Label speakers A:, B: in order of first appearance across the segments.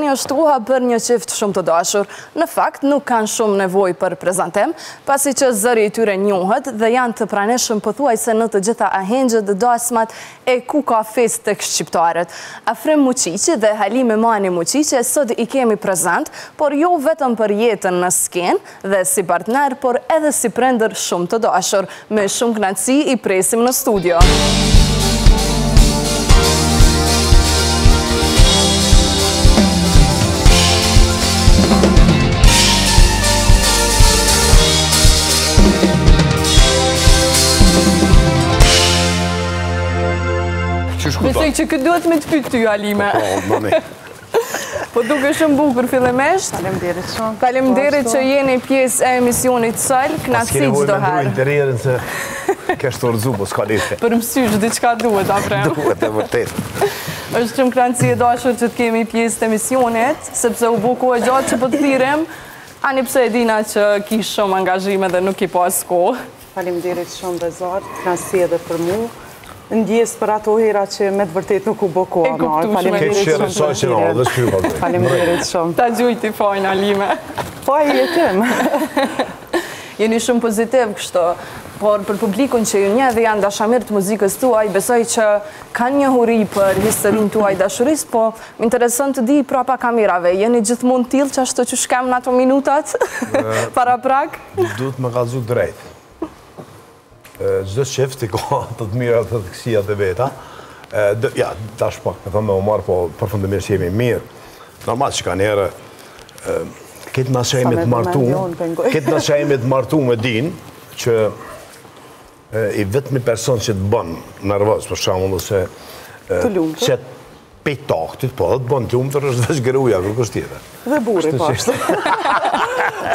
A: tani është koha për një qift shumë të dashur. Në fakt, nuk kanë shumë nevojë për prezantim, pasi që zëri i tyre njohet dhe janë të pranishëm pothuajse në të gjitha ahengjet, dasmat e ku ka fest tek shqiptarët. Afrim Muqiqi dhe Halime Mani Muqiqi sot i kemi prezant, por jo vetëm për jetën në skenë dhe si partner, por edhe si prindër shumë të dashur. Me shumë kënaqësi i presim në studio. Besoj që këtë duhet me të pytë ty, Halime. Po duke shumë bukur fillimisht.
B: Faleminderit shumë.
A: Faleminderit që jeni pjesë e emisionit sëll, knaqësi çdo herë.
C: Pas interierin se kesh të rëzu, po s'ka lete.
A: Për mësysh, diçka duhet, Afrem.
C: Duhet, e vërtet.
A: Është shumë knaqësi e dashur që të kemi pjesë të emisionit, sepse u buku e gjatë që po të thirem, ani pse e dina që kish shumë angazhime dhe nuk i pas kohë.
B: Faleminderit shumë dhe zartë, knaqësi edhe për mu. Ndjes për ato hera që me të vërtet nuk u bëko.
A: E kuptushme.
B: Faleminderit shumë.
A: Ta gjujti fajnë, Halime.
B: Po e jetim.
A: Jeni shumë pozitiv kështu, por për publikun që ju një dhe janë dashamir të muzikës tuaj, besoj që kanë një huri për historin tuaj dashuris, po më intereson të di prapa kamerave. Jeni gjithmonë tillë që ashtu që shkem në ato minutat para prak?
C: Duhet me kallëzu drejt. Gjdo qift i ka të të mira të të kësijat e veta. Ja, tash pak, me thëmë me Omar, po përfundimisht jemi mirë. Normal që ka njerë, këtë në shajmi të martu me din, që i vetëmi person që të bënë nervës, për shamullë se që të pejtaktit, po dhe të bënë të lumëtër është dhe shgëruja, kërkës tjetër.
B: Dhe burri pashtë.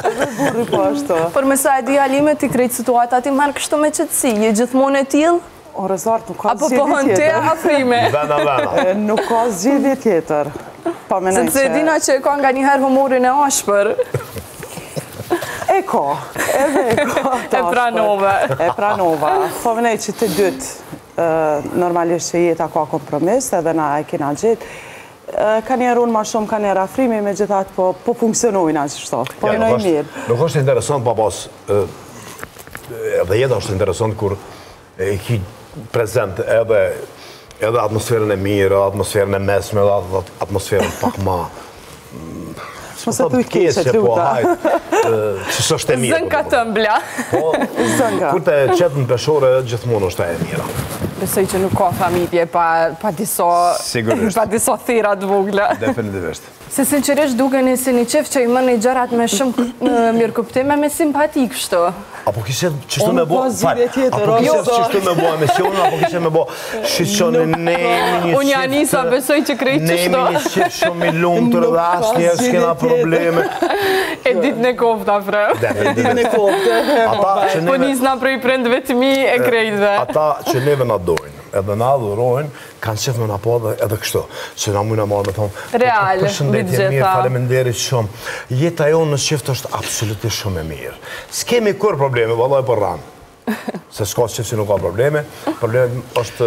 B: Dhe burri pashtë.
A: Por me sa e di, Halime, ti krejtë situata, ti marrë kështu me qëtësi, je gjithmonë e tillë?
B: O, rezartë, nuk ka
A: apo
B: zgjidhje
A: pohën te
B: tjetër.
A: Afrime?
C: Vena.
B: Nuk ka zgjidhje tjetër.
A: Sepse dina që e ka nga njëherë humorin e ashpër.
B: E ka, edhe e ka.
A: E pranova.
B: E pranova. Po mënej që të dytë, normalisht që jeta ka kompromis, edhe na e kena gjithë. Ka njerë unë ma shumë, ka njerë Afrimi, me gjithat po funksionojnë aqë shtot. Po në i mirë.
C: Nuk është interesant, papos, edhe jeta është interesant kur e ki prezent edhe atmosferën e mirë, atmosferën e mesme, edhe atmosferën pak ma...
B: Mëse të i keqe, të luta.
C: Që së është e mirë.
A: Zënka të mbla.
C: Kur të qetë në peshore, gjithmonë është e mirë.
A: Besoj që nuk ka familje pa disa thera të vogla.
C: Definitivisht.
A: Se sinqerisht dukeni si një qift që i mërni gjërat me shumë mirë kuptime, me simpatik kështu.
C: Apo kishe qështu me bo... Apo kishe qështu me bo emisionë, apo kishe me bo shqishoni nejmi një
A: Unë Janisa besoj që krejt qështu.
C: Nejmi një shqip shumë i lumë të rëdhe asë njerë s'kena probleme.
A: E ditë në kofta, frë.
B: Ditë në kofta.
A: Po nisna prej prindve të mi e krejtve.
C: Ata që neve na dojnë, edhe na adhurojnë, kanë qef me na po edhe kështu. Që na mujna marrë me thonë, përshëndetje mirë, faleminderit shumë. Jeta jonë në qift është absolutisht shumë e mirë. S'kemi kur probleme, vallaj për ranë. Se s'ka qift që nuk ka probleme. Probleme është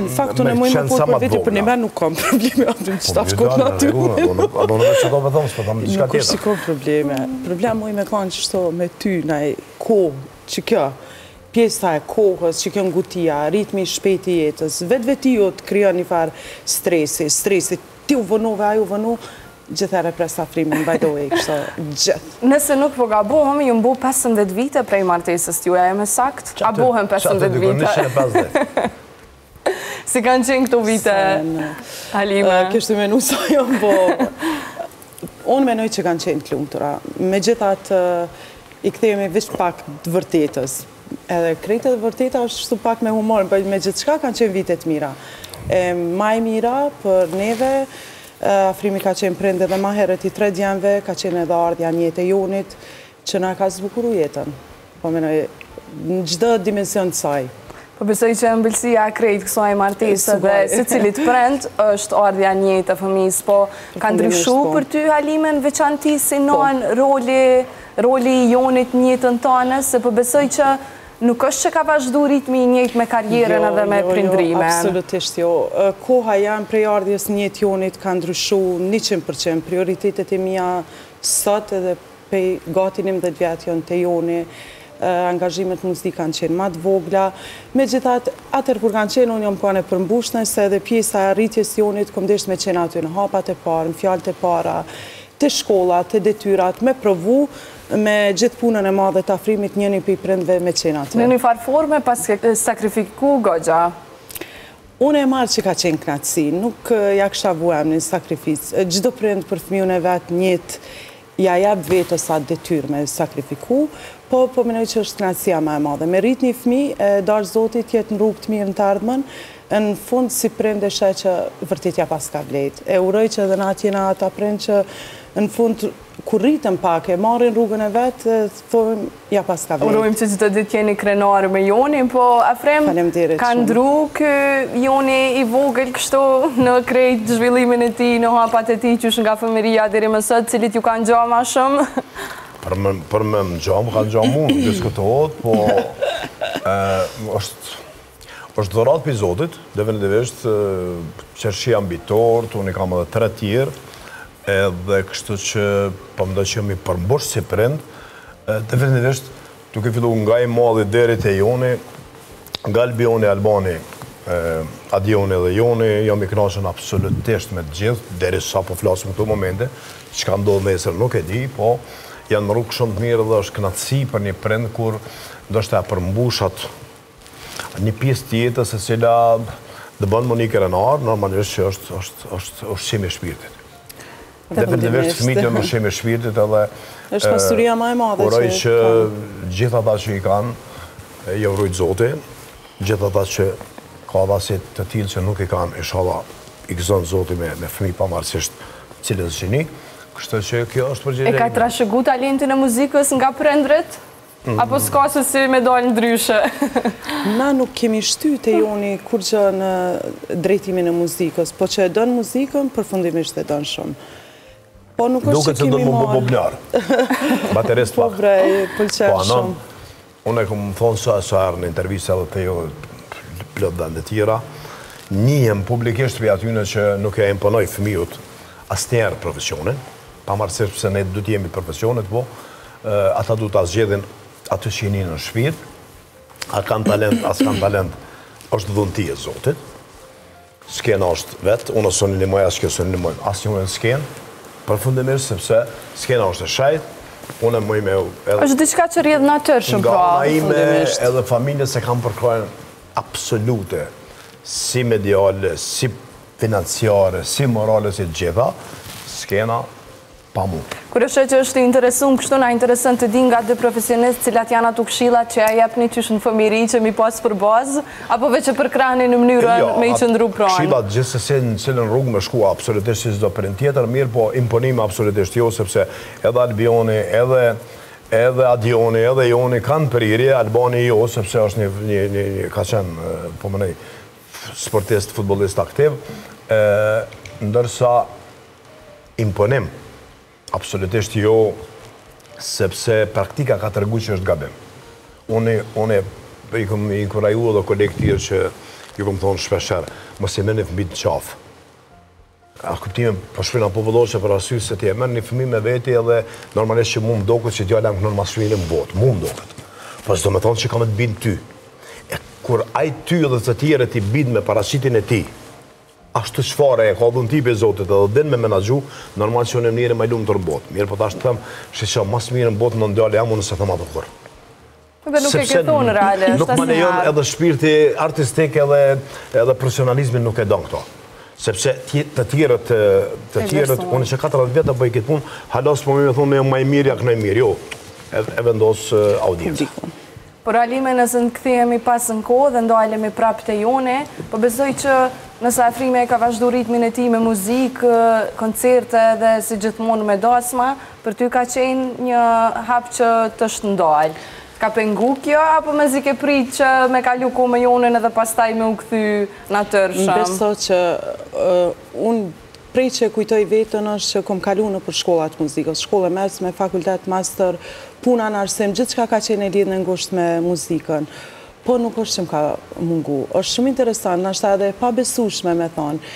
B: në faktu në mujnë më për veti për një me nuk kam probleme. Atë që ta shkot në aty.
C: Ato në veç që ka me thonë, s'po thamë diçka tjetër.
B: Nuk është si ka probleme. Problem mujnë me kanë që shto me ty në kohë që kjo. Pjesa e kohës që kjo ngutia, ritmi shpejti jetës, vetë jo të kryon një farë stresi, ti u vënove, a ju vënu, gjithëherë pres Afrimin, by the way, kështë gjithë.
A: Nëse nuk po gabohem, ju mbu 15 vite prej martesës t'juja, e me sakt? A bohem 15 vite? Si kanë qenë këto vite, Halime?
B: Kështë menu sa jam, po... Unë menoj që kanë qenë të lumëtura. Me gjithat i këthejemi vish pak të vërtetës. Edhe krejtë dhe vërteta është shtu pak me humor, me gjithë shka kanë qenë vitet mira. Maj mira për neve, Afrimi ka qenë prende dhe ma herët i 3 djemve, ka qenë edhe ardhja njete jonit, që na ka zbukuru jetën. Po menoj, në gjithë dimension të saj.
A: Po besoj që ëmbëlsia krejt kësaj martesë dhe se cilit prend është ardhja njete të fëmis, po ka ndryshu për ty, Halime, në veçanti si non roli i jonit njëtën tane, se po besoj që nuk është që ka vazhdu ritmi i njëjtë me karjerën edhe me prindrimen?
B: Jo, absolutisht jo. Koha janë prej ardhjes njët jonit ka ndryshu 100%. Prioritetet e mija sot edhe pej gatinim dhe vjetë jonë të joni, angazhimet muzikë kanë qenë ma të vogla. Me gjithat, atër kur kanë qenë, unë jam kone përmbushne, se edhe pjesa rritjes jonit, kom desht me qenë aty në hapat e parë, në fjallët e para, të shkollat, të detyrat, me provu, me gjithë punën e madhe të afrimit njëni për i prindve me qenë aty.
A: Në një farë forme, pas sakrifiku Goxha?
B: Unë e marë që ka qenë knatësi, nuk ja kësha vuem një sakrificë. Gjdo prind për fëmijën e vetë njët, ja jabë vetës atë detyr me sakrifiku, po menoj që është knatësia ma e madhe. Me rrit një fëmi, darë zotit jetë në rrugë të mirë në të ardhmen, në fund si prind e shë që vërtitja pas ka vlejt. E uroj që edhe na tjena ata prind që në fund kur rritëm pak e marrin rrugën e vetë, thojmë ja pas ka vlejt.
A: Urojmë që të ditë jeni krenarë me Joni, po Afrem, ka ndru kë Joni i vogël kështu në krejt zhvillimin e ti, në hapat e ti që është nga fëmëria deri më sot, cilit ju kanë gjamë ma shumë?
C: Për me më gjamë, kanë gjamë unë, diskutohet, po është dhërat për Zotit, definitivist, qërshi ambitor, unë i kam edhe 3 tjerë, edhe kështu që përmdo që jemi përmbush si prind, definitivist, duke fillu nga i madhi deri te Joni, nga Albioni, Albani, Adioni dhe Joni, jam i knashën absolutisht me të gjithë, deri sa po flasëm këtu momente, që ka ndodhë nesër nuk e di, po janë në rrugë shumë të mirë dhe është knatësi për një prind kur ndoshta përmbushat një pjesë tjetër se cila dhe bënë më një krenar, normalisht që është ushqim e shpirtit. Definitivist fëmijët janë ushqim e shpirtit edhe
B: është pasuria ma e madhe
C: uroj që gjithë ata që i kanë, i urojt Zoti, gjithë ata që ka dhasit të tillë që nuk i kanë, inshallah i gëzon Zoti me fëmijë pavarësisht cilës gjeni. Kështu që kjo është përgjigje.
A: E ka trashëgu talentin e muzikës nga prindrit? Apo s'ka se si me dalë ndryshe?
B: Na nuk kemi shty të Joni kur që në drejtimin e muzikës, po që e donë muzikën, përfundimisht e donë shumë. Po nuk është që kemi marë.
C: Duke që dënë më baterist pak.
B: Po brej, pëlqenë shumë.
C: Unë e këmë thonë sa arë në intervjisa dhe të jo plot dhe në tjera, njëhem publikisht për atyne që nuk e imponoj fëmijut asnjëherë profesionin, pavarësisht pse ne du t'jemi profesionet, po ata du t'a zgjedhin atë që jeni në shpirt, a kanë talent, as kanë talent, është dhunti e Zotit. Skena është vetë, unë së një limoj, as kjo së një limoj, as një në skenë, përfundimisht sepse skena është e shajt, unë e mëj me...
A: është diçka që rrjedh natyrshëm,
C: nga ona ime edhe familje se kam përkrojnë absolute, si mediale, si financiare, si morale, si gjitha, skena pa mu.
A: Kur është që është interesun, kështu na interesën të di nga dhe profesionist cilat janë ato këshillat që a jep një qysh në fëmiri që mi pas për bazë, apo veç për krahni në mënyrën me i qëndru pranë?
C: Këshillat gjithsesi në cilën rrugë me shku absolutisht si çdo prind tjetër, mirë po imponime absolutisht jo, sepse edhe Albioni, edhe Adioni, edhe Joni kanë prirje, Albani jo, sepse është një ka qenë, po më nej, sportist, futbolist aktiv, ndërsa imponim, absolutisht jo, sepse praktika ka tërgu që është gabim. Unë i këm inkuraju edhe kolegë tjerë që ju këm thonë shpesher, mos i merrni fëmijë në qafë. A kuptime, po shpina po vëlloqe për arsye se ti e merr një fëmijë me veti edhe normalisht që mu më doket që djala më mas shvinë në botë, mu më doket. Po s'do me thonë që ka me të bind ty. E kur aj ty edhe të tjere ti bind me parashitin e ti, ashtu çfarë e ka dhënë tipi Zotit edhe din me menaxhu, normal që unë njëri më i lumtur në botë. Mirë, po tash them, që mas mirë në botë në ndjalë jam unë se them atë kur.
A: Dhe nuk e ke thonë realisht.
C: Nuk më lejon edhe shpirti artistik edhe profesionalizmin nuk e don këto. Sepse të tjerët, unë që 40 vjetë bëj këtë punë, halas po me thonë me më i mirë, jak në i mirë, jo, e vendos audiencë.
A: Por Alime, nëse në këthejemi pas në kohë dhe ndalemi prap të Joni, po besoj që nëse Afrime ka vazhdu ritmin e ti me muzikë, koncerte dhe si gjithmonë me dasma, për ty ka qenë një hap që të shëndalë. Ka pengu kjo, apo me zi ke prit që me kalu ko me Jonin edhe pastaj me u këthy natyrshëm?
B: Beso që unë prej që kujtoj vetën është që kom kalu në për shkollat muzikës, shkollë mesme, fakultet, master, puna në arsim, gjithë çka ka qenë e lidhë në ngusht me muzikën. Po nuk është që më ka mungu. Është shumë interesant, nështë edhe pa besueshme me thonë.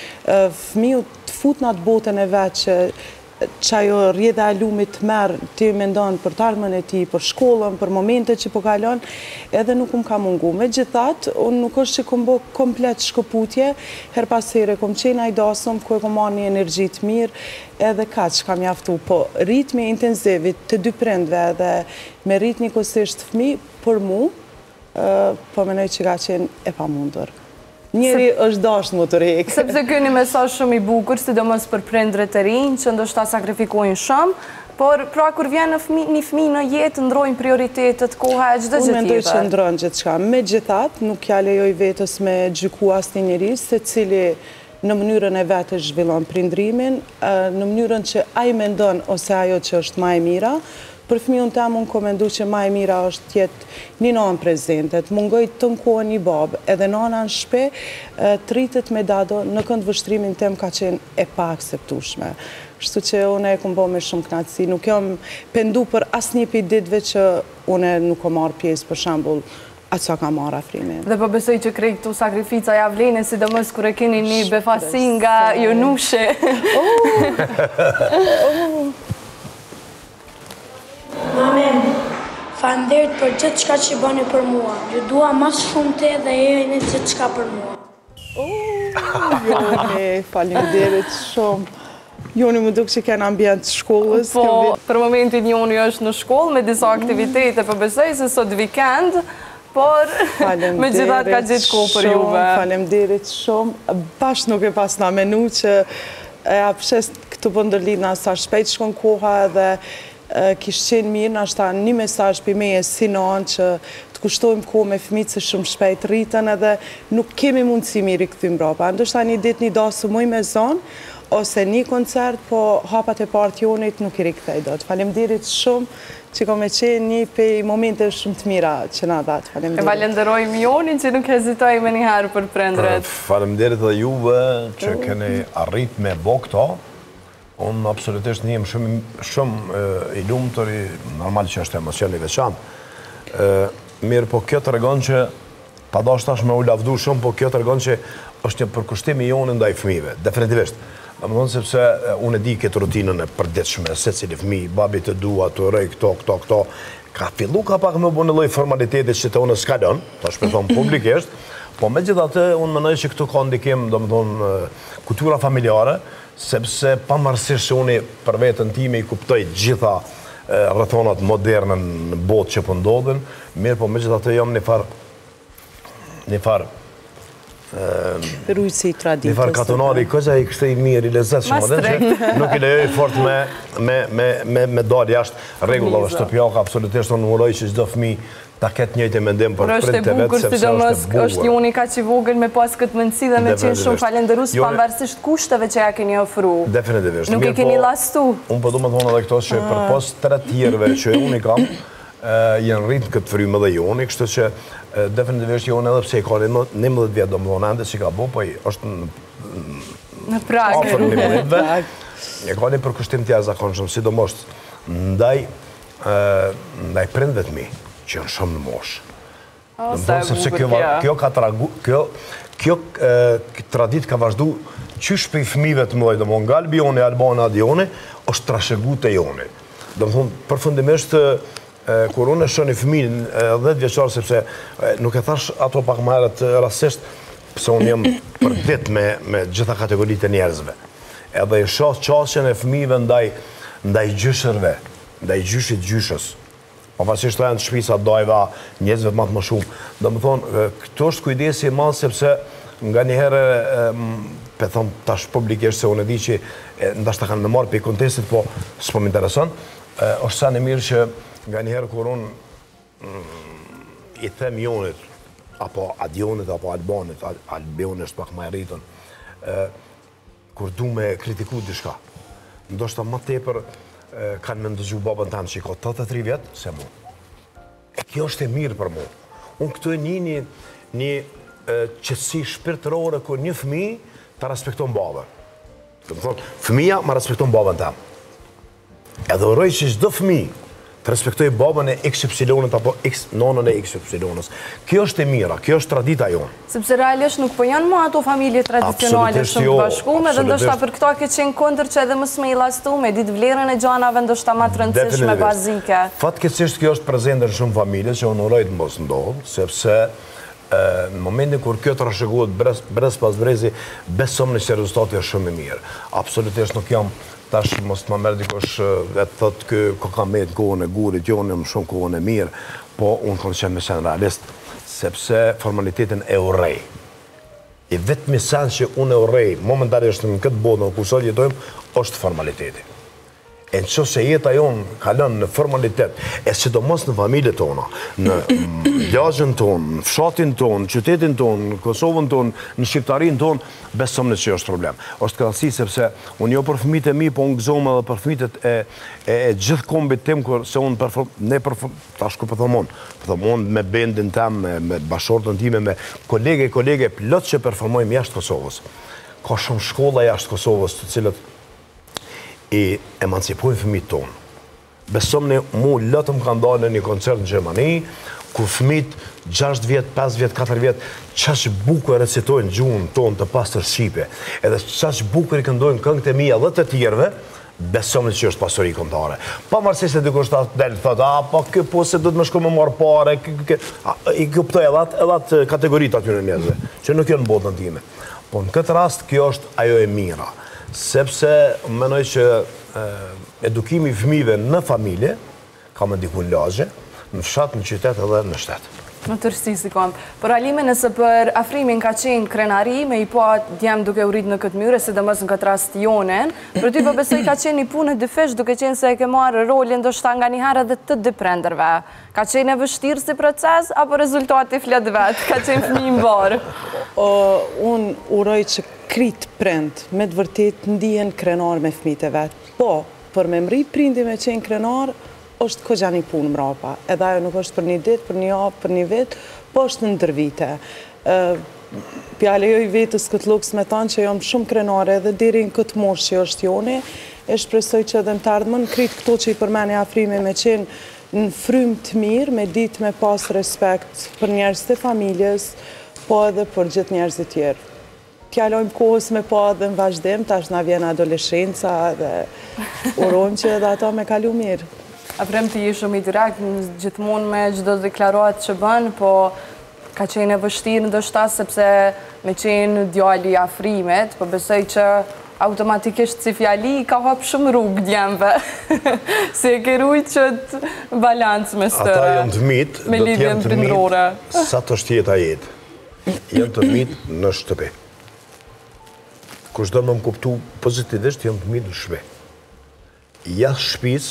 B: Fëmiu të fut në atë botën e vetë që ajo rrjedha e lumit merë, ti me ndonë për tarmën e ti, për shkollën, për momente që po kalon, edhe nuk më ka mungu. Me gjithat, unë nuk është që kom bo komplet shkëputje, her pas here, kom qenë ajdasëm, ku e kom marrë një energjit mirë, edhe ka që kam jaftu. Po ritmi intenzivit të dy prindve edhe me ritmi kësisht fëmi, për mu, po menoj që ka qenë e pa mundur. Njeri është dashnë më të rekë.
A: Sepse kjo një mesazh shumë i bukur, sidomos për prindërit e rinj, që ndoshta sakrifikojnë shumë, por pra kur vjen një fëmijë në jetë, ndrojnë prioritetet, koha e çdo gjë tjetër.
B: Unë mendoj që ndron gjithçka. Megjithatë, nuk ja lejoj vetës me gjyku asnjë njeri, secili në mënyrën e vetë zhvillon prindrimin, në mënyrën që ai mendon ose ajo që është më e mira. Për fëmijën tem unë komendu që ma e mira është tjetë një nanë prezente, të mungoj të nkohë një babë, edhe nana në shpe të rritet me dado në kënd vështrimin tem ka qenë e pa akseptushme. Shtu që une e kom bo me shumë knatësi, nuk jam pendu për asnjë pi ditëve që une nuk o marë pjesë për shambull atë që ka marë afrimin.
A: Dhe po besoj që krej këtu sakrifica ja vlene, sidomos kër e keni një befasin nga Jonushe.
D: Mamen, falenderit për gjithë qka që i bëni për mua. Ju dua mas shumë te dhe e jeni gjithë qka për mua.
B: Joni, falenderit shumë. Joni më duk që kënë ambient shkollës.
A: Po, për momentin Joni është në shkollë me disa aktivitete, për besoj se sot vikend, por me gjithat ka gjithë kohë për juve.
B: Falenderit shumë. Bashkë nuk e pas nga menu që e apëshes këtu pëndërlid nga sa shpejt shkon koha edhe kishtë qenë mirë, në ashta një mesazh për meje si nanë që të kushtojmë kohë me fëmijët se shumë shpejt rritën edhe nuk kemi mundësi mirë i këthym brapa. Ndoshta një ditë një dasë muj me zonë, ose një koncert, po hapat e partë Jonit nuk i rikthej do të. Faleminderit shumë që ka me qenë një pej momente shumë të mira që na datë.
A: E falenderojmë Jonin që nuk hezitoj me njëherë për prindret.
C: Faleminderit dhe juve që keni arrit me bo këto. Unë absolutisht njëm shumë i lumëtër, normal që është emocion i veçantë. Mirë, po kjo të regon që, pa do është me u lavdu shumë, po kjo të regon që është një përkushtim i Jonin ndaj fëmijëve, definitivisht. Më thonë sepse unë e di këtë rutinën e përditshme, se cili fëmijë, babi të dua, të rej, këto, ka fillu ka pak me bu në lloj formalitetit që të unë s'kalon, ta shpethon publikisht, po me gjithatë unë menoj që këtu ka ndikim, do më thonë, kultura familjare, sepse pavarësisht që unë për vetën time i kuptoj gjitha rrethonat moderne në botë që po ndodhin, mirë po megjithatë jam një farë
B: rujtësi traditës.
C: Një farë katonari, këgja i kështë i mirë, i lezetshëm, nuk i lejoj fort me dalë jashtë rregullave shtëpiake, absolutisht unë uroj që çdo fëmijë ta ketë njëjtin mendim për prindërit e vet, sepse
A: është një unika që vogël me pas këtë mundësi dhe me qenë shumë falenderues pavarësisht kushteve që ja keni ofruar.
C: Definitivisht.
A: Nuk e keni lastu.
C: Unë po du me thonë edhe këto që përpos të tjerëve që unë i kam, jenë rritë këtë frymë dhe Joni, kështu që definitivisht Joni edhe pse i ka 11 vjetë do më thonë ende që ka bo, po është
A: në pragë.
C: Afer 11 vjetë, e ka një përkushtim të jashtëzakonshëm, sidomos ndaj prindëve të mi, që janë shumë në moshë. Sepse kjo tradit ka vazhdu qysh për i fëmijëve të mëdhej, domethënë nga Albioni, Albana, Adioni, është trashëgu të Joni. Domethënë, përfundimisht, kur unë e shoh një fëmijë 10 vjeçar, sepse nuk e thash ato pak më herët rastisht, pse unë jam përdit me gjitha kategoritë e njerëzve. Edhe i shoh qasjen e fëmijëve ndaj gjyshërve, ndaj gjyshit gjyshës. Pavarësisht të janë të shpisa dojva, njerëzve matë më shumë. Do më thonë, këto është kujdesi i madh sepse nga njëherë, pe thonë tash publikisht se unë e di që ndashta kanë me marrë për i kontestit, po s'po m'intereson, është sa në mirë që nga njëherë kur unë i them Jonit, apo Adionit, apo Albanit, Albionit është pak më e rritën, kur du me kritiku dishka, ndoshta më tepër kanë me ndëgju babën tanë që i ka 83 vjetë, se mu. E kjo është e mirë për mu. Unë këtu e një qëtësi shpirtërore kër një fëmi të respekton babë. Dhe më thonë, fëmija ma respekton babën tam. Edhe uroj që çdo fëmijë të respektoj babën e XY-nët apo nonën e XY-nës. Kjo është e mira, kjo është tradita jonë.
A: Sepse realisht nuk po janë më ato familje tradicionale shumë të bashkume dhe ndoshta për këto ke qenë kundër që edhe mësme i lastu me ditë vlerën e gjanave ndoshta ma të rëndësishme bazike.
C: Fatkeqësisht kjo është prezente në shumë familje që unë uroj të mos ndodhë, sepse në momentin kur kjo të rashëgohet brez pas brezi, besom në që rezultati është shumë i mirë. Absolutisht nuk jam tash mos të më mërë dikosh e të thëtë kë ka me të kohën e gurit, jonë më shumë kohën e mirë, po unë kam qenë me qenë realist, sepse formalitetin e urej. I vetëmi sen që unë e urej, momentarisht në këtë botë në kusot jetojmë, është formaliteti. E në që se jeta jonë kalën në formalitet, e sidomos në familje tona, në lagjën tonë, në fshatin tonë, në qytetin tonë, në Kosovën tonë, në Shqiptarin tonë, besom në që është problem. Është kënaqësi sepse unë jo për fëmijët e mi, po unë gëzom edhe për fëmijët e gjithë kombit tim, se unë tash ku përthomon me bendin tem, me bashortën time, me kolege plot që performojmë jashtë Kosovës. Ka shumë shkolla jashtë Kosovës, të cilët i emancipojnë fëmijët tonë. Besom në mu lëtëm kanë dalë në një koncert në Gjermani, ku fëmijët 6 vjetë, 5 vjetë, 4 vjetë, qash bukur recitojnë gjuhën tonë të pastër Shqipe, edhe qash bukur i këndojnë këngët e mia dhe të tjerve, besom në që është pasuri kombëtare. Pa marësi se dikush ta delë, thotë, pa kjo po se do të më shku më marë pare, i kuptoj edhe kategoritë aty në njerëzve, që nuk janë në botën time. Po në këtë rast, kjo është ajo e mira. Sepse menoj që edukimi fëmijëve në familje ka me diku në lagje, në fshat, në qytet edhe në shtet.
A: Në tërsi si kom. Por Alime, nëse për afrimin ka qenë krenari, me i po djemë duke u rritë në këtë myre, si dhe mësë në këtë rast jonen, për ty përbesoj ka qenë një punë dyfish, duke qenë se e ke marë rolin do shta nga njëherë dhe të dy prenderve. Ka qenë e vështirë si proces, apo rezultati flet vetë? Ka qenë fëmijë mbarë?
B: Unë uroj që kritë prend, me të vërtet ndihen krenar me fëmijët e vetë. Po, për me mri prindi me qenë krenar, është këgja një punë mrapa. Edhe ajo nuk është për një ditë, për një javë, për një vit, po është në ndër vite. Pjale jo i vetës këtë luks me tanë që jam shumë krenare edhe diri në këtë moshë që është joni, e shpresoj që edhe më të ardhmën kritë këto që i përmeni afrimi me qenë në frymë të mirë, me ditë me pas respekt për njerëz të familjes, po edhe për gjithë njerëz të tjerë. Kjallojmë kohës me po edhe në vazhdim, tash na vjen adoleshenca dhe urojmë që edhe ato me kalu mirë.
A: Aprem të shumë i direkt, gjithmonë me gjdo deklarat që bënë, po ka qenë e vështirë ndoshta sepse me qenë djali afrimet, po besoj që automatikisht si fjali ka hapë shumë rrugë djemve. Se e ke rujtë që të balancë me stërë.
C: Ata janë të mitë, do t'jenë të mitë, sa të është jetë a jetë. Janë të mitë në shtëpi. Kush do më kuptu pozitivisht, janë të mitë në shtëpi. Jashtë shtëpis,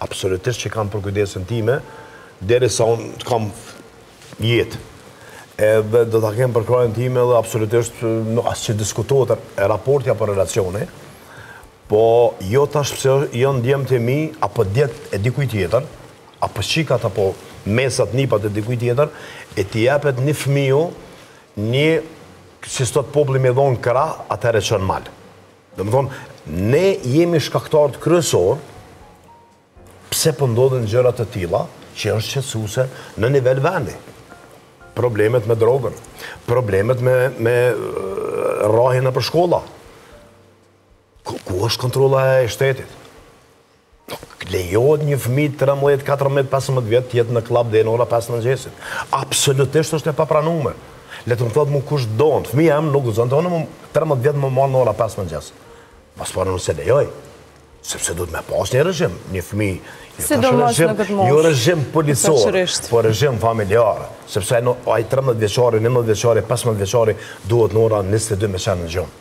C: absolutisht që kam për kujdesin time, deri sa unë të kam jetë. Edhe do të kemë për krajën time dhe absolutisht asë që diskutohet e raporti apo relacioni, po jo tash pëse janë djemë të mi, apo djetë e dikuj tjetër, apo shikat apo mesat nipat e dikuj tjetër, e t'i jepet një fëmiju, një, si sot populli me dhonë këra, atëre qënë malë. Dhe më thonë, ne jemi shkaktarët kryesor, pse pëndodhen gjërat të tilla që është qetësuese në nivel vendi. Problemet me drogën, problemet me rrahjen në për shkolla. Ku është kontrolla e shtetit? Lejohet një fëmijë 13, 14, 15 vjet të jetë në klub deri në ora 5 mëngjesit. Absolutisht është e papranuar. Le të më thotë mu kush don, fëmija nuk gëzon tonë më 13 vjet më marr në ora 5 mëngjes. Pas para nuk se lejoj. Sepse duhet me pas një regjim, një fëmijë, jo regjim policor, po regjim familjar, sepse ai 13 vjeçari, 19 vjeçari, 15 vjeçari duhet në ora 22 me qenë në gjumë,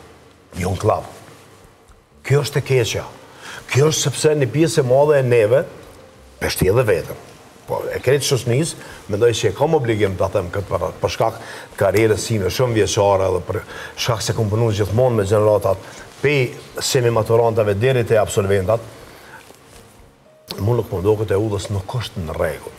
C: jo në klub. Kjo është e keqja. Kjo është sepse një pjesë e madhe e neve, peshti edhe vetëm. Po, e krejtë shoqënisë, mendoj që e kam obligim të them këtë për shkak karrierës sime shumë vjeçare dhe për shkak se kam punuar gjithmonë me gjeneratat pe semi-maturantave deri te absolventat, mu nuk më do këtë e udhës nuk është në regull.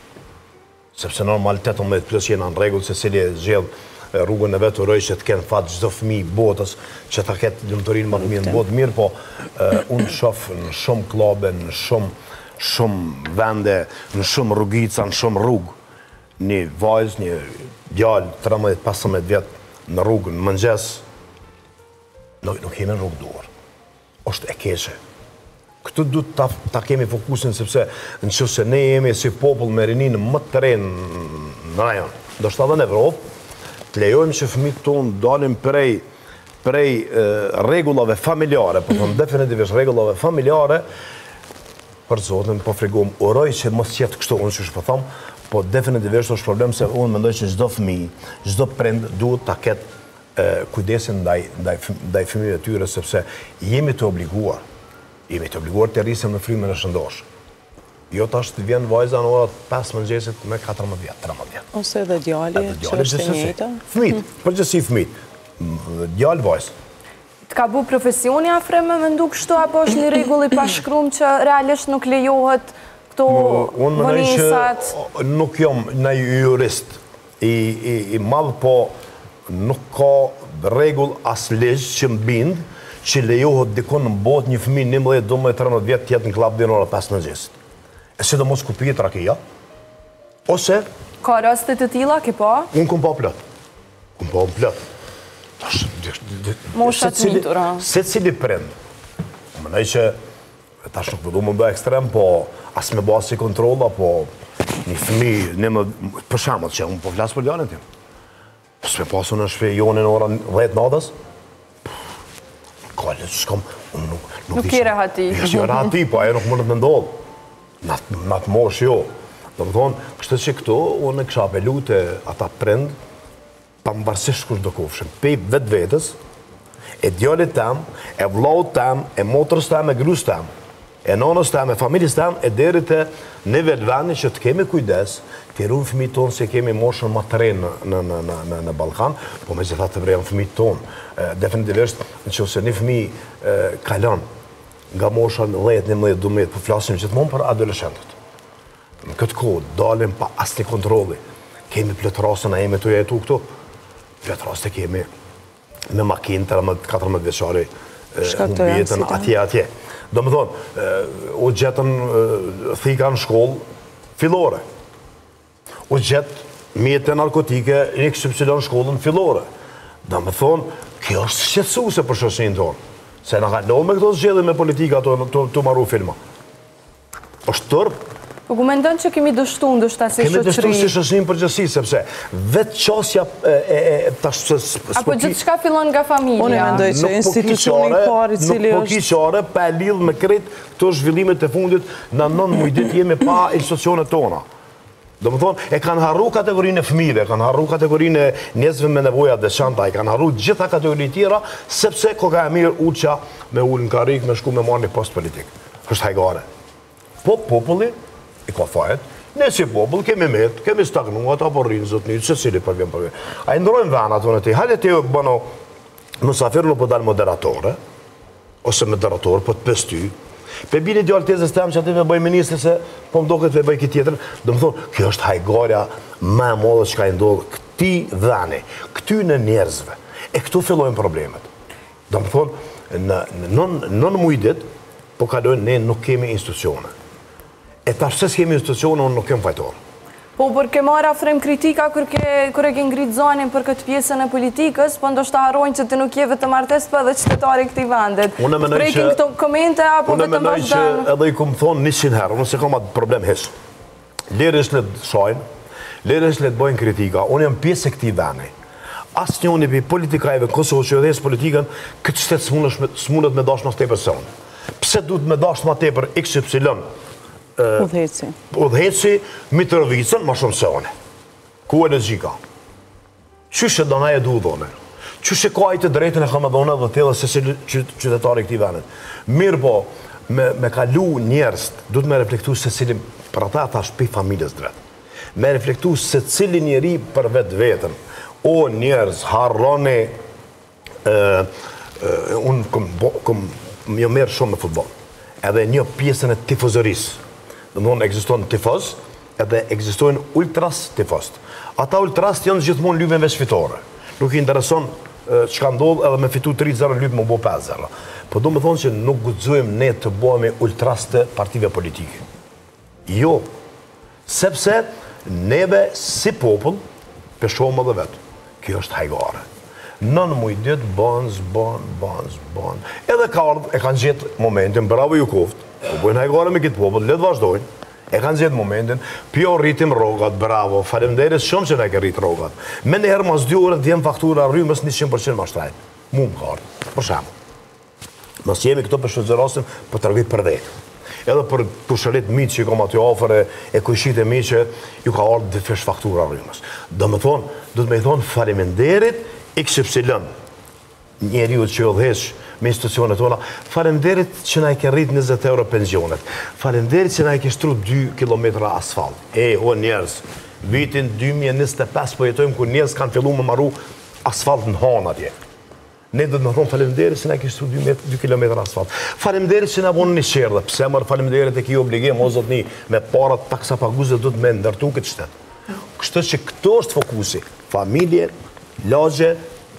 C: Sepse normal 18 plus jena në regull, se cili e zgjedh rrugën e vetë uroj që të kenë fatë çdo fëmijë botës që ta ketë lumturinë më të mirë në botë mirë, po unë shoh në shumë klobe, në shumë vende, në shumë rrugica, në shumë rrugë, një vajzë, një djalë 13-15 vjet në rrugë në mëngjes, nuk jemi në rrugë duar. Është e keqe. Këtu du ta kemi fokusin sepse nëse ne jemi si popull me rininë më të re në rajon, do shta dhe në Evropë, të lejojmë që fëmijët tonë dalim prej rregullave familjare, po thëmë definitivisht rregullave familjare, për zotin po frigom, uroj që mos jetë kështu, unë që shpë thëmë, po definitivisht është problem se unë mendoj që çdo fëmijë, çdo prind duhet ta ketë kujdesin ndaj fëmijëve të tyre, sepse jemi të obliguar të rrisim në frymën e shëndosh. Jo tash të vjen vajza në orat 5 mëngjesit me 14 vjet, 13 vjet.
B: Ose edhe djali që është e njëjta.
C: Fëmijët, përgjithësi fëmijët. Djalë vajzë.
A: Të ka bu profesioni afre me mendu kështu, apo është një rregull i pashkruar që realisht nuk lejohet këto vonisat?
C: Nuk jam në jurist i madh, po nuk ka rregull as ligj që mbind që lejohet dikon në botë një fëmijë 11, 12, 13 vjet të jetë në klub deri në orën 5 mëngjesit. E sidomos ku pihet rakia, ose
A: ka raste të tilla ke pa?
C: Unë kum pa plot.
A: Mosha të mitur, ha?
C: Secili prind. Mendoj që tash nuk do më bëj ekstrem, po as me basi kontrolla, po një fëmijë për shembull që unë po flas për djalin tim. S'me pasu në shpe jonin ora 10 natës, kallë, s'kom,
A: nuk i rehati.
C: Jo rehati, po ajo nuk mundet me ndodhë. Në të mosh, jo. Do më thonë, kështë që këtu, unë kësha apelu të ata prind, pa më barësisht kush do kofshim. Pej vetë vetës, e djallit tem, e vllaut tem, e motrës tem, e grus tem, e nonës tem, e familjes tem, e deri të nivel veni që të kemi kujdes, të runë fëmijët tonë se kemi moshën më të re në Ballkan, po me gjitha të vrejnë fëmijët tonë. Definitivisht, nëse një fëmijë kalon nga mosha 10, 11, 12, po flasim gjithmonë për adoleshentët. Në këtë kohë, dalim pa asnjë kontrolli. Kemi plot raste na jemi të jetu këtu. Plot raste kemi me makinë 13-14 vjeçari jetën atje. Do më thonë, u gjetën thika në shkollë fillore. U gjetë mjete narkotike një XY në shkollën fillore. Do më thonë, kjo është shqetësuese për shoqërinë tonë. Se në kalon me këto zgjedhje me politika të marru filma. është tërpë.
A: Po ku mendon që kemi dështu ndoshta si shoqëri?
C: Kemi dështu si shoqëri përgjithësi, sepse vetë qasja
A: apo gjithçka fillon nga familja.
B: Unë mendoj që institucioni i parë i cili
C: nuk po kiqare pa lidh me krejt këto zhvillimet e fundit në 9 muaj ditë jemi pa institucionet tona. Do më thonë, e kanë harru kategorinë e fëmijëve, kanë harru kategorinë e njerëzve me nevoja veçanta, e kanë harru gjitha kategori tjera, sepse koka e mirë uqa me ullë në karik, me shku me marrë një post politik. është hajgare. Po populli i ka fajet, ne si popull kemi metë, kemi stagnuat, apo rrinë zotnit, se cili për vjen. A i ndrojnë venat, hajde ti bëno mësafirë në po dalë moderatore, ose moderator, po të pësty, pe bini djallë tezës tem që ati me bëj ministri se po më do këtë me bëj këtë tjetër, do më thonë, kjo është hajgarja me modë që ka i ndodhë këti dhani, këty në njerëzve, e këtu fillojnë problemet. Do më thonë, në mujdit, po kalojnë ne nuk kemi institucione. E tash se s'kemi institucione, unë nuk kem fajtor.
A: Po, për ke marrë afrim kritika kër e ke ngritë zonin për këtë pjesën e politikës, po ndoshta harrojnë që të nuk je vetëm martes për dhe qytetari këtij vendet. Prekin këto komente, apo vetëm
C: bashkë? Unë menoj që edhe i kumë thonë 100 herë, unë se kam atë problem hes. Lirës le të shajnë, lirës le të bojnë kritika, unë jam pjesë e këtij vendi. Asë njëni për politikajve Kosovë që edhes politikën, këtë qëtet s'mundet me dash në tepër se unë. Pse duhet me dash më tepër XY? Udheci, Mitrovicën, ma shumë se one. Ku e në gjika? Qyshe dona e du dhone? Qyshe ka i të drejtën e ka me dhone dhe të edhe se si qytetari këti venet? Mirë po, me kalu njerës, du të me reflektu se cili, për ata ta shpi familjes drejt. Me reflektu se cili njeri për vetë vetën. O njerës, harroni, unë këm jo merë shumë me futbol. Edhe një pjesën e tifozërisë. Dhe më thonë, egzistojnë tifoz, edhe egzistojnë ultras tifost. Ata ultras të janë gjithmonë lymeve shfitore. nuk i intereson që ka ndodhë edhe me fitu 3-0 lypë më bo 5-0. Po do më thonë që nuk guxojmë ne të bëhemi ultras të partive politike. Jo, sepse neve si popull peshomë edhe vetë. Kjo është hajgare. Nën mujdit, ban. Edhe ka ardhë, e kanë gjithë momentin, bravo ju koftë, po bojnë hajgare me këtë popull, letë vazhdojnë, e kanë gjithë momentin, pjo rritim rogat, bravo, falemderit shumë që ne ke rritë rogat. Me në herë mas 2 orë të jem faktura rrymës 100% ma shtrajnë. Mu më ka ardhë, për shemë. Mas jemi këto për shëzërasim për të rrgit për dhejtë. Edhe për të shërit miqë që i kom aty ofere, e kujshit e miqë, ju ka ardhë dhe fesh faktura rrymës. Do të me thonë faleminderit XY, njeri u që odhesh me institucionet tona, faleminderit që na i ke rrit 20 euro pensionet, faleminderit që na i ke shtru 2 kilometra asfalt. O njerës, vitin 2025 po jetojmë ku njerës kanë fillu me maru asfalt në hanë atje. Ne do të më thonë faleminderit që na i ke shtru 2 kilometra asfalt. Faleminderit që na vonë një qerdhe, pse mërë faleminderit e ki obligim, o zotni, me parat taksa paguzet do të me ndërtu këtë shtetë. Kështë që këto është fokusi, familje, lagje,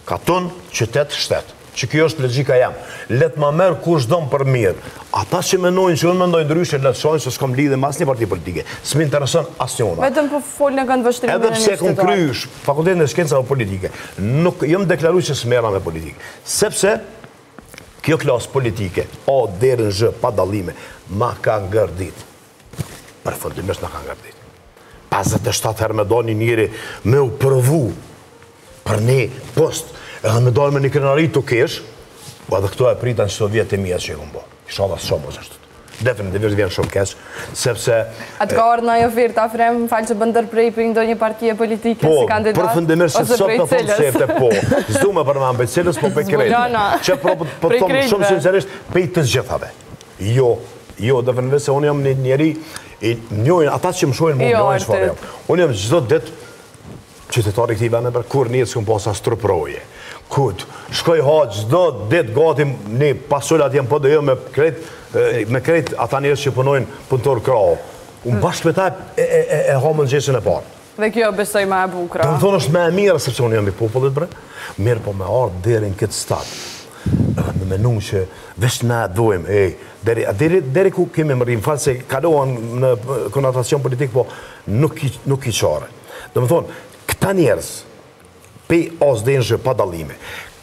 C: katon, qytet, shtet. Që kjo është logjika jam. Letë ma merë kush dëmë për mirë. Ata që menojnë që unë mendojnë ndryshe, letë shojnë që s'kom lidhe mas një parti politike. S'mi intereson asnjona.
A: Vetëm për folën e kanë vështrimin e një
C: edhe pse kom krysh fakultetin e shkencave politike, nuk jam deklaruar që s'merra me politikë. Sepse kjo klasë politike, o deri në zhë, pa dallime, ma ka ngërdit. Përfundimisht na ka ngërdit. 57 herë me do një njëri me u provu për një post, edhe me dojnë me një krenari të kesh, po edhe këto e pritan që të vjetë e mija që e këmë bo. Isha dhe shumë ose shtët. Definitivisht vjen shumë kesh, sepse...
A: Atë ka orë në ajo firë të afrem, falë që bëndër prej për ndo një partije politike si kandidat?
C: Po, përfundimisht që sot në thonë sefte, po. Zdu me për me ambet cilës, po pe krejtë. Që po të tomë shumë sincerisht, pej të gjithave. Jo, definitivisht se unë jam një njeri, njojnë, ata që më shojnë më njojnë shfarë jam. Unë jam gjithë dit qytetari këti vene për kur njëtë s'këm pas as truproje. Kut, shkoj haqë gjdo dit gati një pasullat jem po dhe jo me krejt ata njës që punojnë punëtor krahë. Unë bashkë me ta e hamën gjesën e parë.
A: Dhe kjo besoj ma e bukra.
C: Të më thonë është me e mirë, sepse unë jam i popullit bre, mirë po me ardë deri në këtë statë. Edhe me menu që vesh na dojmë, deri ku kemi më rrimë, falë se kalohan në konotacion politik, po nuk i qare. Dhe më thonë, këta njerës, pej asdenjë pa dallime,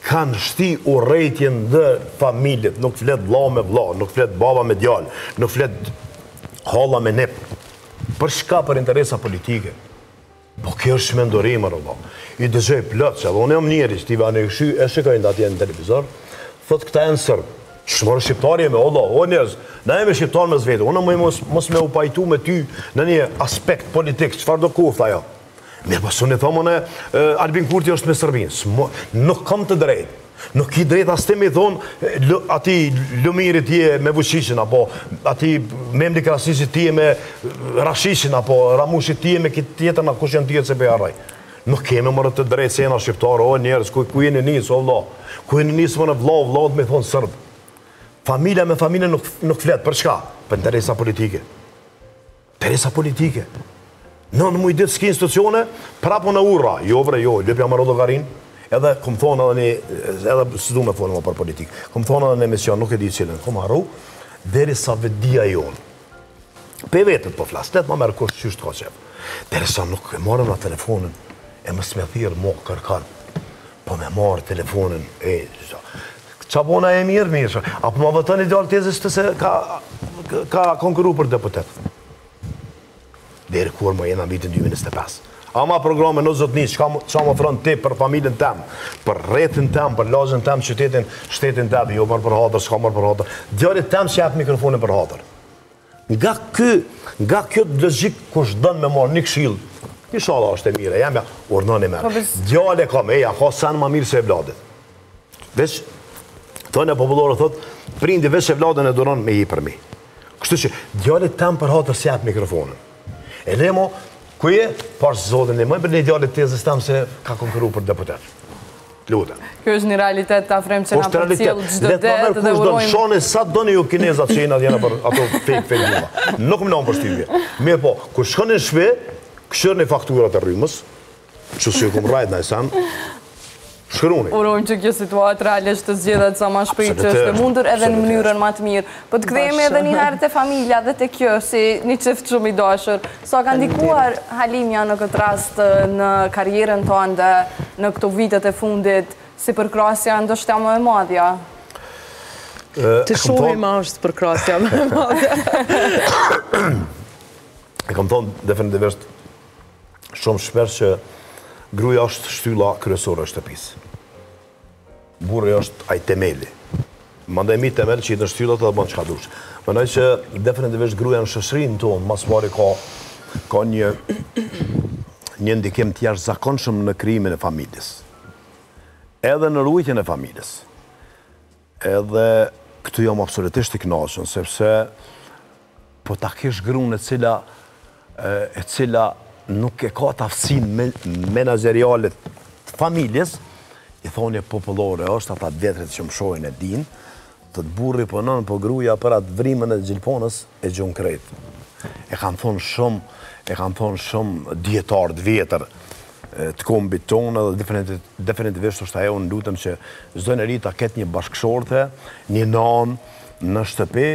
C: kanë shti urrejtjen dhe familjet, nuk flet vlla me vlla, nuk flet baba me djalë, nuk flet halla me nep. Për shka? Për interesa politike. Po kjo është shmendorim, I dëgjoj plot, që edhe unë jam njeri, stiva në e shikojnë atje në televizor, thot këta e në sërbë. Shmërë shqiptarje me Allah, o njerëz, na jemi shqiptar me zvete, unë mos me u pajtu me ty në një aspekt politik, qëfar do kufta jo. Mirë, po sunë e thomë në Albin Kurti është me Sërbinë, nuk kam të drejtë. Nuk i drejtë as të mi thonë ati Lumirit tje me Vučićin, apo ati Memli Krasisit tje me Rashishin, apo Ramushit tje me këtë tjetër në kush janë tjetë se bejaraj. Nuk kemi mërë të drejtë se jena shqiptarë, o njerës, ku jeni njësë, o vla. Ku jeni njësë më në vla me thonë Sërbë. Familja me familje nuk fletë, për shka? Për interesa politike. Interesa politike. Në mujë ditë s'ki institucione, prapo në urra, jo bre, jo, lëpja më rodho garin, edhe këmë thonë edhe së du me folë më për politikë, këmë thonë edhe në emision, nuk e di cilën, këmë arru, deri sa vedia jonë. Pe vetët po flasë, letë ma merë kush qështë ka qepë. Deri sa nuk e marëm në telefonin, e më smethirë mo kërkan, po me marë telefonin, qa bona e mirë, apo ma vëtën ideal tezës të se ka konkurru për deputet. Deri kur më jena vitin 2025. Ama programe në zotni, që më frënë ti për familjen tem, për rretën tem, për lagjen tem, qytetin, shtetin tem, jo mërë për hatër, s'ka mërë për hatër. Djarit tem që japë mikrofonin për hatër. Nga kjo logjik kush dënë me marë një kshil, një shala është e mire, jam ja urnën e merë. Djale kam, ka sen ma mirë se e vladit. Veç, thënë e popullore thot, prindi veç e vladin e duron me i për mi. Kështu që djalit tem për hatër si japë mikrofonin. E lemo, ku je? Pashë zotin e mëjë për një djallit tezës tam se ka konkurru për deputet. Luta.
A: Kjo është një realitet të afrem që nga për cilë gjithë detë dhe urojmë.
C: Shone, sa do një ju kinezat që jena djena për ato fake njëma. Nuk më në për shtypje. Mirë po, ku shkën në shve, këshër një fakturat e rrymës, që si ju kom rajt në esan, Shkruni.
A: Urojmë që kjo situatë realisht të zgjedhet sa ma shpejt që është e mundur edhe në mënyrën ma të mirë. Po të kthehemi edhe një herë të familja dhe të kjo, si një qift shumë i dashur. Sa ka ndikuar Halimja në këtë rast në karierën tonë dhe në këto vitet e fundit, si përkrasja ndoshta më e madhja?
B: Të shohim është përkrasja më e madhja.
C: E kam thonë definitivisht shumë shpesh që gruaja është shtylla kryesore e shtëpisë. Burri është ai temeli. Mandej mi temel që i të shtyllat dhe bën çka dush. Mendoj që definitivisht gruaja në shoqërinë tonë mas pari ka një ndikim të jashtëzakonshëm në krijimin e familjes. Edhe në ruajtjen e familjes. Edhe këtu jam absolutisht i kënaqur sepse po ta kesh gruan e cila nuk e ka të aftësinë menaxheriale të familjes, i thonje popullore është ata vjetrit që më shohin e din, të të burri punon, po gruaja për atë vrimën e gjilponës e gjon krejt. E kanë thonë shumë dietar të vjetër të kombit tonë dhe definitivisht është ajo në lutem që çdo njeri ta ketë një bashkëshorte, një nanë në shtëpi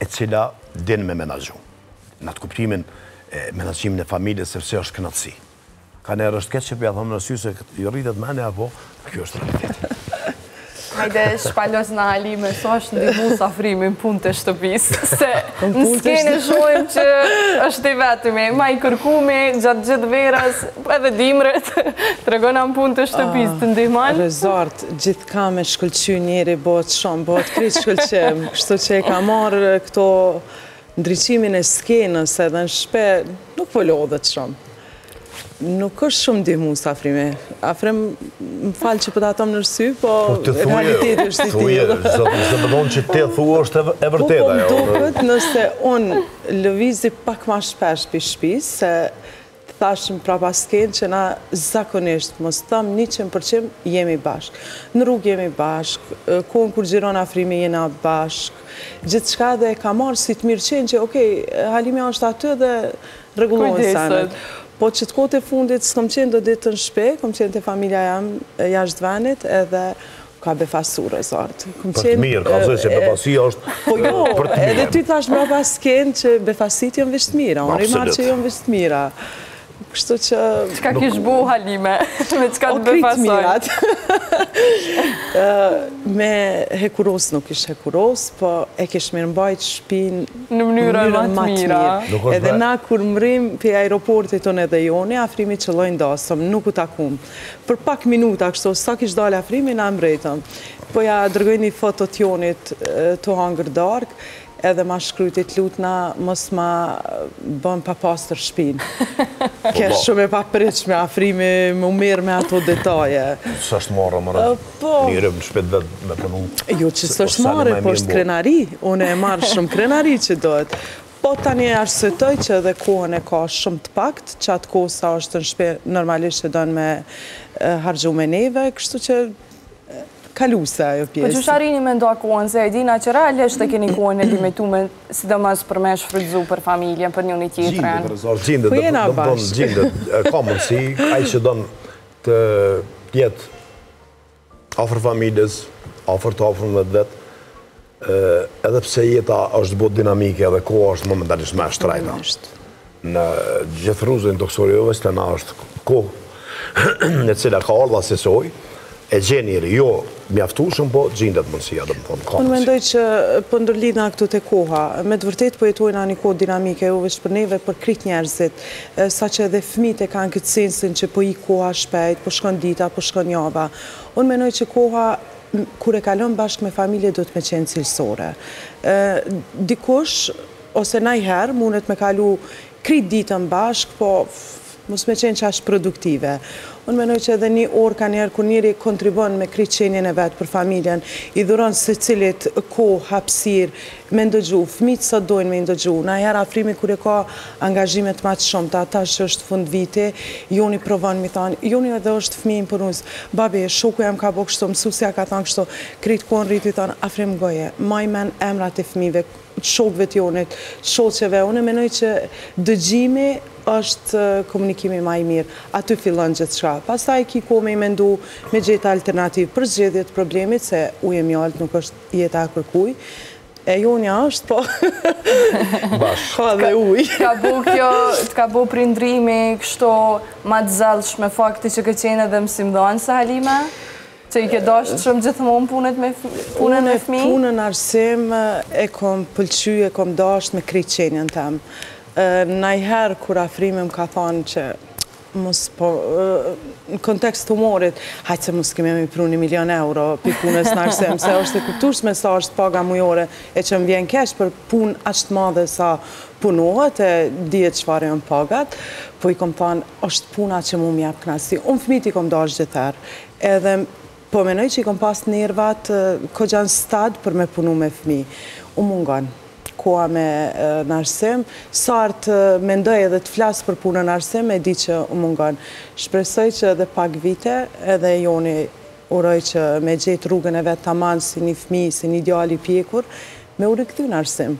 C: e cila din me menaxhu. Në atë kuptimin menaxhimin e familjes sepse është kënaqësi. Ka njerëz që keq që ja thonë në sy se jo rritet mendja apo kjo është realiteti.
A: Hajde shpalos në Halime, sa është ndihmues afrimi në punë të shtëpisë, se në skenë shohim që është i vetmi, ma i kërkumi gjatë gjithë verës, edhe dimret, tregona në punë të shtëpisë, të ndihmon?
B: Rezart, gjithka me shkëlqy njeri bëhet shumë, bëhet krejt shkëlqim, kështu që e ka marrë këto ndriqimin e skenës edhe në shpe, nuk po lodhet shumë. Nuk është shumë ndihmues afrimi. Afrim, më falë që pëta tom në sy, po realiteti është i tillë.
C: Se më thonë që te thua është e vërteta.
B: Po më duket nëse unë lëvizi pak ma shpesh për shtëpisë, se thashëm prapa skenë që na zakonisht, mos thëm 100% jemi bashkë. Në rrugë jemi bashkë, kohën kur gjiron afrimi jena bashkë, gjithë shka dhe ka marë si të mirë qenë që okej, Halimja është aty dhe rregullohen sanet. Po që të kote fundit, s'kom qenë do ditë në shpe, kom qenë të familja jam jashtë venit edhe ka befasur e zartë.
C: Për të mirë, ka zë që befasia është
B: po jo, edhe ty thash brapa s'ken që befasit jënë vishtë mira, unë i marë që jënë vishtë mira. Kështu që...
A: Qka kish bu Halime, me qka të befasoj?
B: Me hekuros nuk ish hekuros, po e kish mirë mbajt shpin
A: në mënyrën më të mira.
B: Edhe na kur mrim për aeroportit tonë edhe joni, afrimi qëllojnë dasëm, nuk u takum. Për pak minuta, kështu, sa kish dalë afrimi, na mbrejtëm. Po ja dërgoj një fotot jonit të hangër dark, edhe ma shkrytit lutna, mos ma bën pa pastër shpin. Kesh shumë e papritshme afrimi më mirë me ato detaje.
C: Së është marrë, njëre më shpet vetë me punu.
B: Jo që së është marrë, po është krenari. Unë e marrë shumë krenari që dohet. Po tani arsëtoj që edhe kohën e ka shumë të pakt, që atë kohë sa është në shpe normalisht që donë me hargju me neve, kështu që kaluse ajo pjesë. Po që
A: sharini me ndoa kohën, se e dina që realisht e keni kohën e limitume, sidomos për me shfrytzu për familjen, për njën i tjetërën.
C: Gjindet, ka mundësi, aj që donë të jetë afer familjes, afer të afer në vetë, edhe pse jeta është bot dinamike edhe koha është momentalisht me shtrajna. Në gjithë rruzën doktorjove, stena është kohë në cila ka ardha sesoj, e gjenjeri, jo mjaftushëm, po gjendet mundësia, dhe më thonë, ka mundësia.
B: Unë mendoj që për ndërlidna këtu të koha, me të vërtet po jetojnë një kohë dinamike, jo veç për neve, për krit njerëzit, sa që edhe fëmijët e kanë këtë sensin që po i koha shpejt, po shkon dita, po shkon java. Unë mendoj që koha, kur e kalon bashkë me familje, do të me qenë cilësore. Dikush, ose najherë, mundet me kalu krit ditën bashkë, po mos me qenë qash produktive. Unë menoj që edhe një orë ka njerë kur njëri kontribon me krit qenjen e vetë për familjen, i dhuron se cilit kohë, hapsir, me ndëgju, fëmijët sa dojnë me ndëgju. Na herë afrimi kur e ka angazhimet ma të shumë, ata që është fund vite, joni provon mi thonë, joni edhe është fëmijin për unës, babi, shoku jam ka bo kështu, mësusja ka thonë kështu, krit kohën rriti thonë, afrim goje, maj men emrat e fëmijëve, shokëve t'jonit, shoqeve, unë menoj që dëgjimi është komunikimi ma i mirë, aty fillon gjithë shka. Pastaj ki ko me i mendu me gjithë alternativë për zgjedhjet problemit, se ujë e mjallët nuk është jeta a kërkuj, e jonja është, po, ka dhe uj.
A: Të ka bu prindrimi kështu ma të zellshme fakti që ke qenë edhe mësimdhënë se Halima? Që i ke dashtë shumë gjithmonë punën me fëmi?
B: Punën arsim e kom pëlqy, e kom dashtë me krejt qenjen tem. Najherë kur afrimi më ka thonë që në kontekst humorit, hajtë se mos kemi pru 1 milion euro për punës në arsim, se është e kuptueshme sa është paga mujore e që më vjen kesh për punë ashtë madhe sa punohet e dihet çfarë janë pagat, po i kom thonë, është puna që mu m'jap knasi. Unë fëmijët i kom dashtë gjithër, edhe po menoj që i kom pas nervat kogjan stad për me punu me fëmi. Unë mungon koha me në arsim, sartë mendoj edhe të flasë për punën në arsim, e di që unë mungon. Shpresoj që edhe pak vite, edhe joni uroj që me gjetë rrugën e vetë taman si një fëmi, si një djali pjekur, me u rikthy në arsim.